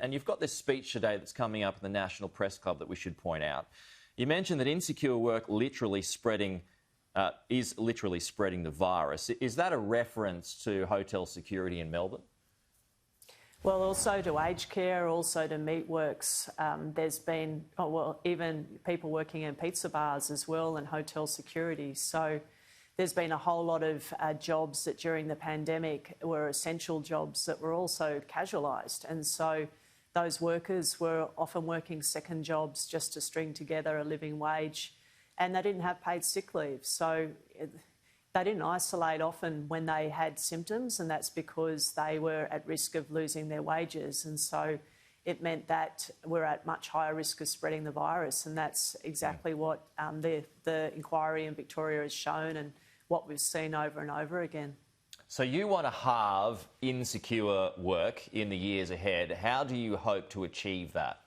And you've got this speech today that's coming up in the National Press Club that we should point out. You mentioned that insecure work is literally spreading the virus. Is that a reference to hotel security in Melbourne? Well, also to aged care, also to meatworks. There's been, even people working in pizza bars as well and hotel security. So there's been a whole lot of jobs that during the pandemic were essential jobs that were also casualised. And so those workers were often working second jobs just to string together a living wage, and they didn't have paid sick leave. So they didn't isolate often when they had symptoms, and that's because they were at risk of losing their wages. And so it meant that we're at much higher risk of spreading the virus, and that's exactly what the inquiry in Victoria has shown and what we've seen over and over again. So you want to halve insecure work in the years ahead. How do you hope to achieve that?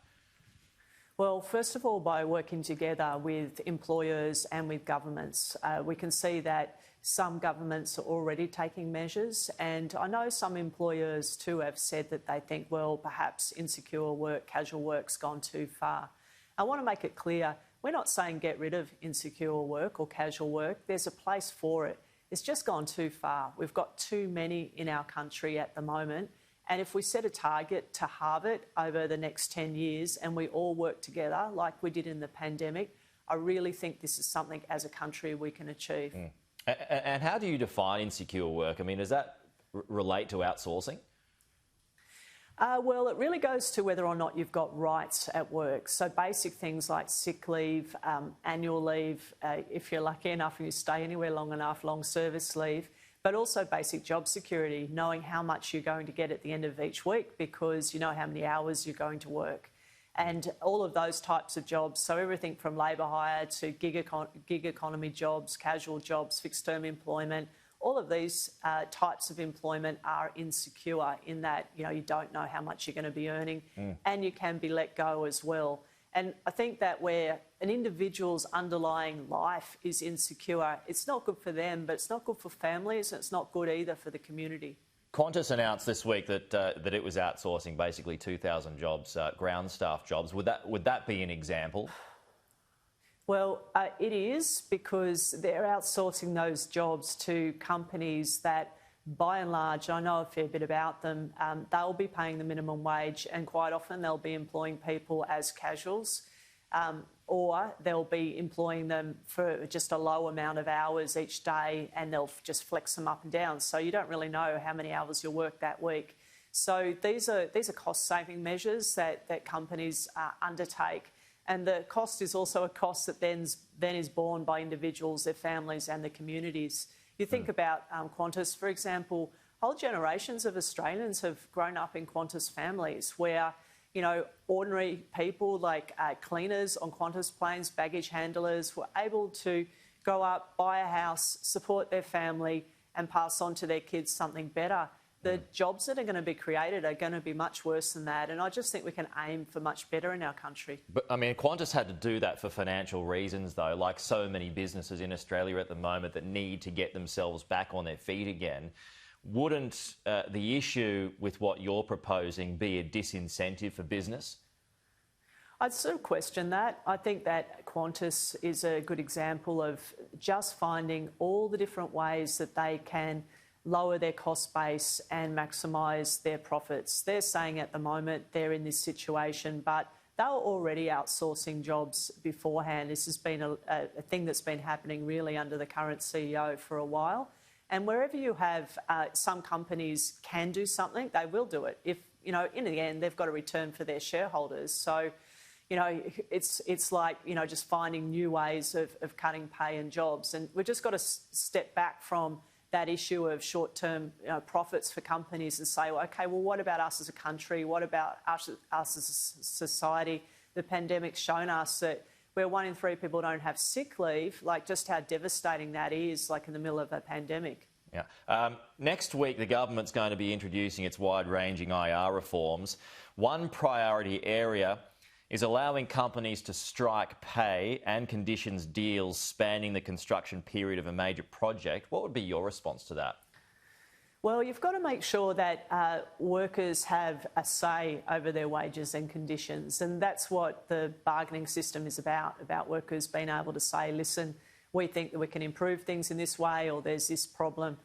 Well, first of all, by working together with employers and with governments. We can see that some governments are already taking measures, and I know some employers too have said that they think, well, perhaps insecure work, casual work's gone too far. I want to make it clear, we're not saying get rid of insecure work or casual work. There's a place for it. It's just gone too far. We've got too many in our country at the moment. And if we set a target to halve it over the next 10 years and we all work together like we did in the pandemic, I really think this is something as a country we can achieve. And how do you define insecure work? I mean, does that relate to outsourcing? Well, it really goes to whether or not you've got rights at work. So basic things like sick leave, annual leave, if you're lucky enough and you stay anywhere long enough, long service leave, but also basic job security, knowing how much you're going to get at the end of each week because you know how many hours you're going to work. And all of those types of jobs, so everything from labour hire to gig economy jobs, casual jobs, fixed-term employment, all of these types of employment are insecure in that, you know, you don't know how much you're going to be earning and you can be let go as well. And I think that where an individual's underlying life is insecure, it's not good for them, but it's not good for families and it's not good either for the community. Qantas announced this week that it was outsourcing basically 2,000 jobs, ground staff jobs. Would that be an example? Well, it is, because they're outsourcing those jobs to companies that, by and large, I know a fair bit about them, they'll be paying the minimum wage and quite often they'll be employing people as casuals or they'll be employing them for just a low amount of hours each day and they'll just flex them up and down. So you don't really know how many hours you'll work that week. So these are cost-saving measures that companies undertake. And the cost is also a cost that then is borne by individuals, their families and the communities. You think about Qantas, for example, whole generations of Australians have grown up in Qantas families where, you know, ordinary people like cleaners on Qantas planes, baggage handlers, were able to go up, buy a house, support their family and pass on to their kids something better. The jobs that are going to be created are going to be much worse than that, and I just think we can aim for much better in our country. But, I mean, Qantas had to do that for financial reasons, though, like so many businesses in Australia at the moment that need to get themselves back on their feet again. Wouldn't the issue with what you're proposing be a disincentive for business? I'd sort of question that. I think that Qantas is a good example of just finding all the different ways that they can lower their cost base and maximise their profits. They're saying at the moment they're in this situation, but they were already outsourcing jobs beforehand. This has been a thing that's been happening really under the current CEO for a while. And wherever you have some companies can do something, they will do it. If, you know, in the end, they've got a return for their shareholders. So, you know, it's like, you know, just finding new ways of cutting pay and jobs. And we've just got to step back from that issue of short-term profits for companies and say, well, OK, well, what about us as a country? What about us as a society? The pandemic's shown us that where 1 in 3 people don't have sick leave, like just how devastating that is, like in the middle of a pandemic. Yeah. Next week, the government's going to be introducing its wide-ranging IR reforms. One priority area is allowing companies to strike pay and conditions deals spanning the construction period of a major project. What would be your response to that? Well, you've got to make sure that workers have a say over their wages and conditions, and that's what the bargaining system is about workers being able to say, listen, we think that we can improve things in this way, or there's this problem.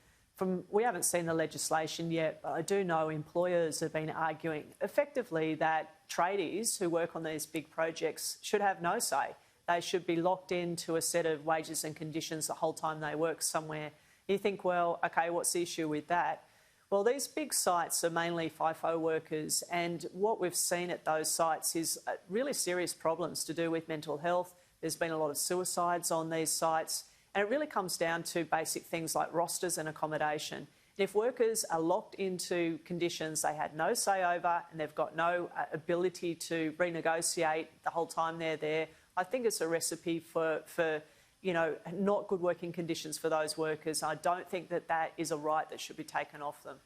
We haven't seen the legislation yet, but I do know employers have been arguing effectively that tradies who work on these big projects should have no say. They should be locked into a set of wages and conditions the whole time they work somewhere. You think, well, OK, what's the issue with that? Well, these big sites are mainly FIFO workers, and what we've seen at those sites is really serious problems to do with mental health. There's been a lot of suicides on these sites, and it really comes down to basic things like rosters and accommodation. And if workers are locked into conditions they had no say over and they've got no ability to renegotiate the whole time they're there, I think it's a recipe for not good working conditions for those workers. I don't think that that is a right that should be taken off them.